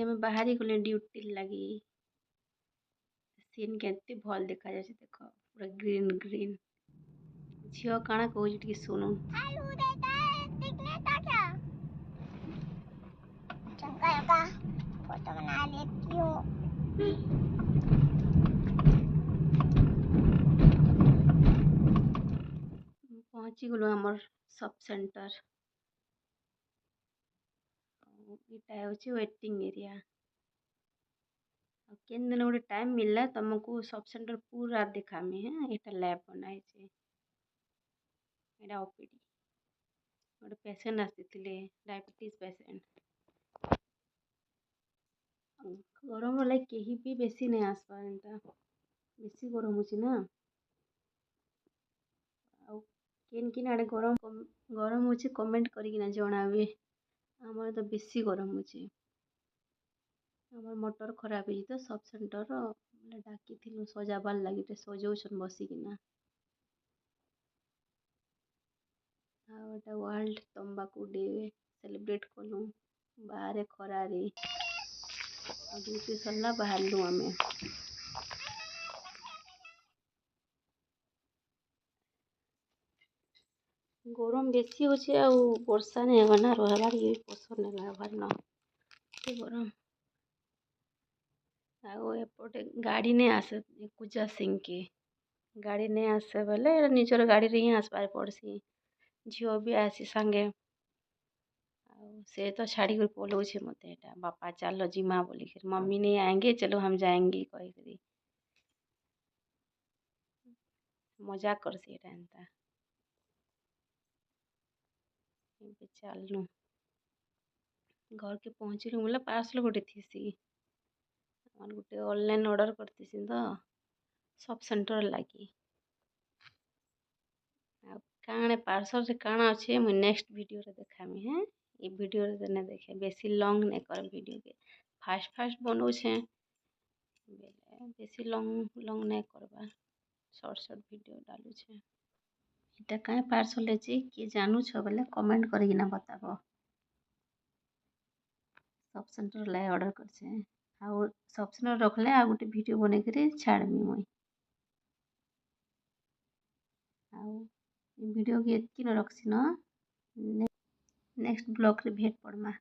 आम बाहरी गले ड्यूटी लगी सीन केते भल देखा जाए देख पूरा ग्रीन ग्रीन झील काना कहूँ टे शुणु फोटो बना लेती हूँ। पहुँची गलु आमर सब सेंटर यहाँ हूँ वेटिंग एरिया केन दिन गोटे टाइम मिलला तुमको सब सेंटर पूरा देखामी है यहाँ लैब बनाई यहाँ ओपीडी गोटे पेसेंट आसी डायबिटीज पेसेंट गरम लगे कहीं भी बेसी नहीं आसपार एंता बेसी गरम होना केन किन आड़े गरम हो कमेंट करना जनावे आमर तो बेसी गरम हो मोटर खराब है तो सब सेंटर डाकी सजाबार लगे सजाऊन बसिकिना वर्ल्ड तंबाकू डे सेलिब्रेट कलु बाहर खरारे ड्यूटी सरला बाहरलु आम गरम बेसी होचे वर्षा नहीं होगा रहबार ये पसंद नहीं रहबार न गरम आउटे गाड़ी नहीं आसे पूजा सिंह के गाड़ी नहीं आसे बोले निजर गाड़ी रे ही आसबार पड़सी झील भी आसी सांगे से तो छाड़ी कर पलाऊे मत बापा चलो जिमा बोलिक मम्मी नहीं आएंगे चलो हम जाएंगे कहीकि मजा करसी एंता चलनु घर के पहुँचलु बोले पार्सल गोटे थीसी गोटे ऑनलाइन ऑर्डर करती तो सब सेंटर लगी काणे पार्सल से काଣା अच्छे मुझे नेक्स्ट वीडियो रे देखामी है ये वीडियो रे नहीं देखे बेसी लॉन्ग नहीं कर वीडियो के फास्ट फास्ट बनाऊे बेसी लॉन्ग लॉन्ग नहीं करवा शॉर्ट शॉर्ट वीडियो डालू छे इटा कहीं पार्सल है किए जानू छ बोले कमेंट करना बताब सब सेंटर लाई ऑर्डर कर सब सेंटर रखले आ गोटे वीडियो बने कर छाड़मी मुई वीडियो के एतकी रखसी न नेक्स्ट ब्लॉग रे भेट पड़मा।